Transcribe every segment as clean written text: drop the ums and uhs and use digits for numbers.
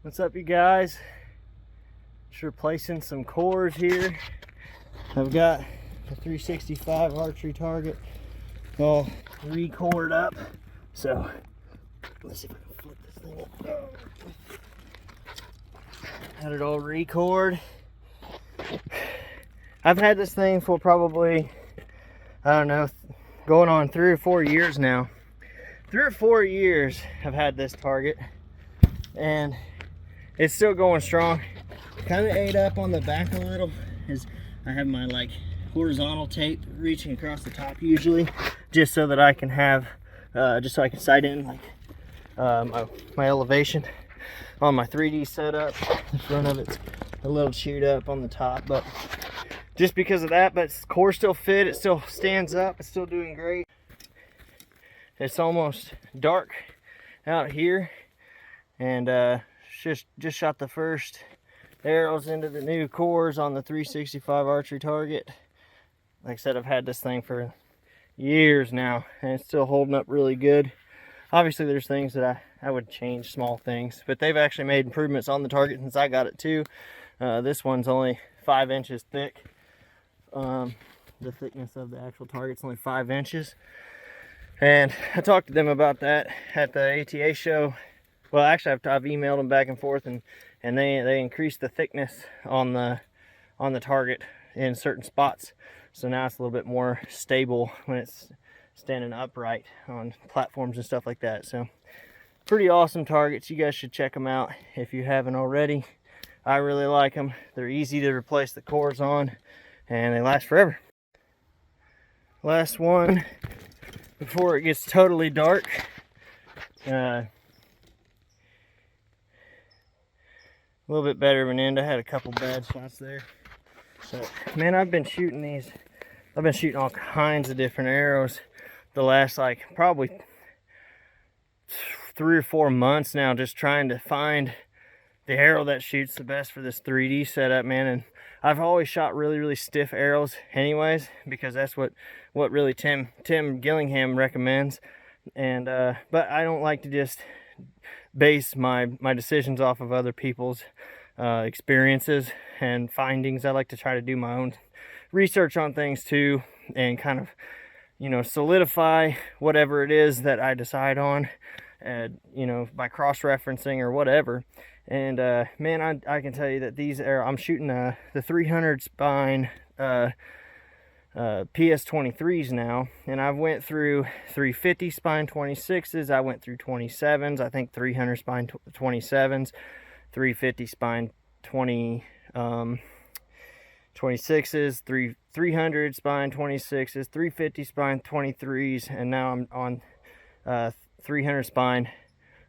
What's up, you guys? Just replacing some cores here. I've got the 365 archery target all re-cored up. So let's see if I can flip this thing up. Had it all re-cored. I've had this thing for probably, I don't know, going on 3 or 4 years now. 3 or 4 years I've had this target, and it's still going strong. Kind of ate up on the back a little, as I have my horizontal tape reaching across the top usually, just so that I can have, just so I can sight in my elevation on my 3D setup. The front of it's a little chewed up on the top, but just because of that, but the core still fit, it still stands up, it's still doing great. It's almost dark out here, and just shot the first arrows into the new cores on the 365 archery target. Like I said, I've had this thing for years now, and it's still holding up really good. Obviously there's things that I would change, small things, but they've actually made improvements on the target since I got it too. This one's only 5 inches thick. The thickness of the actual target's only 5 inches. And I talked to them about that at the ATA show. Well, actually, I've emailed them back and forth, and they increased the thickness on the target in certain spots. So now it's a little bit more stable when it's standing upright on platforms and stuff like that. So pretty awesome targets. You guys should check them out if you haven't already. I really like them. They're easy to replace the cores on, and they last forever. Last one before it gets totally dark. A little bit better of an end. I had a couple bad shots there. So, man, I've been shooting all kinds of different arrows the last probably 3 or 4 months now, just trying to find the arrow that shoots the best for this 3D setup, man. And I've always shot really stiff arrows anyways, because that's what really Tim Gillingham recommends. And but I don't like to just base my decisions off of other people's experiences and findings. I like to try to do my own research on things too, and kind of, solidify whatever it is that I decide on, by cross-referencing or whatever. And man, I can tell you that these are, I'm shooting the 300 spine PS23s now, and I've went through 350 spine 26s, I went through 27s, I think 300 spine 27s, 350 spine 26s, 300 spine 26s, 350 spine 23s, and now I'm on 300 spine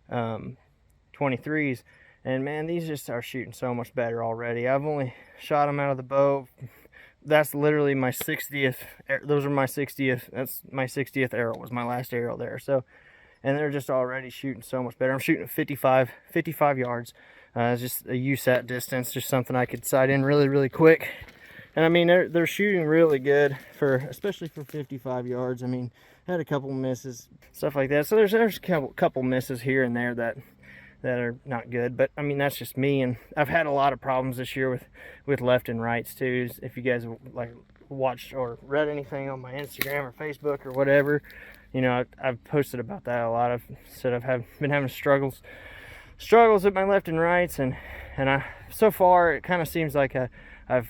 23s. And man, these just are shooting so much better already. I've only shot them out of the bow. That's literally my 60th. Those are my 60th. That's my 60th arrow, was my last arrow there. So, and they're just already shooting so much better. I'm shooting at 55 yards. It's just a USAT distance, just something I could sight in really quick. And I mean, they're shooting really good especially for 55 yards. I mean, I had a couple misses, stuff like that. So there's a couple misses here and there that are not good, but I mean, that's just me. And I've had a lot of problems this year with left and rights too. If you guys watched or read anything on my Instagram or Facebook or whatever, I've posted about that a lot. I've said I've been having struggles with my left and rights, and so far it kind of seems like I've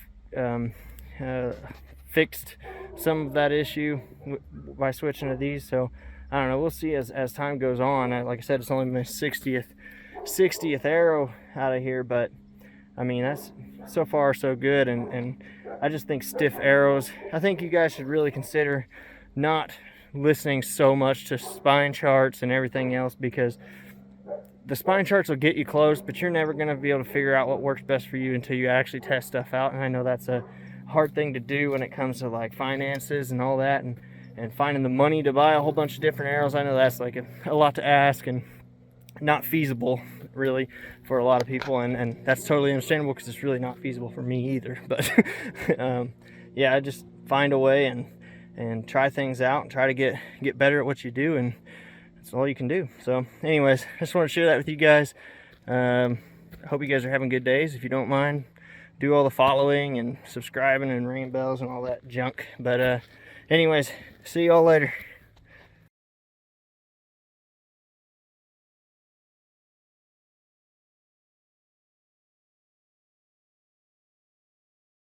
fixed some of that issue by switching to these. So I don't know, we'll see as time goes on. Like I said, it's only my 60th arrow out of here, but I mean, that's so far so good. And I just think stiff arrows, I think you guys should really consider not listening so much to spine charts and everything else, because the spine charts will get you close, but you're never going to be able to figure out what works best for you until you actually test stuff out. And I know that's a hard thing to do when it comes to finances and all that, and finding the money to buy a whole bunch of different arrows. I know that's a lot to ask, and not feasible really for a lot of people, and that's totally understandable, because it's really not feasible for me either. But yeah, I just find a way and try things out and try to get better at what you do, and that's all you can do. So anyways, I just want to share that with you guys. I hope you guys are having good days. If you don't mind, do all the following and subscribing and ringing bells and all that junk. But anyways, see y'all later.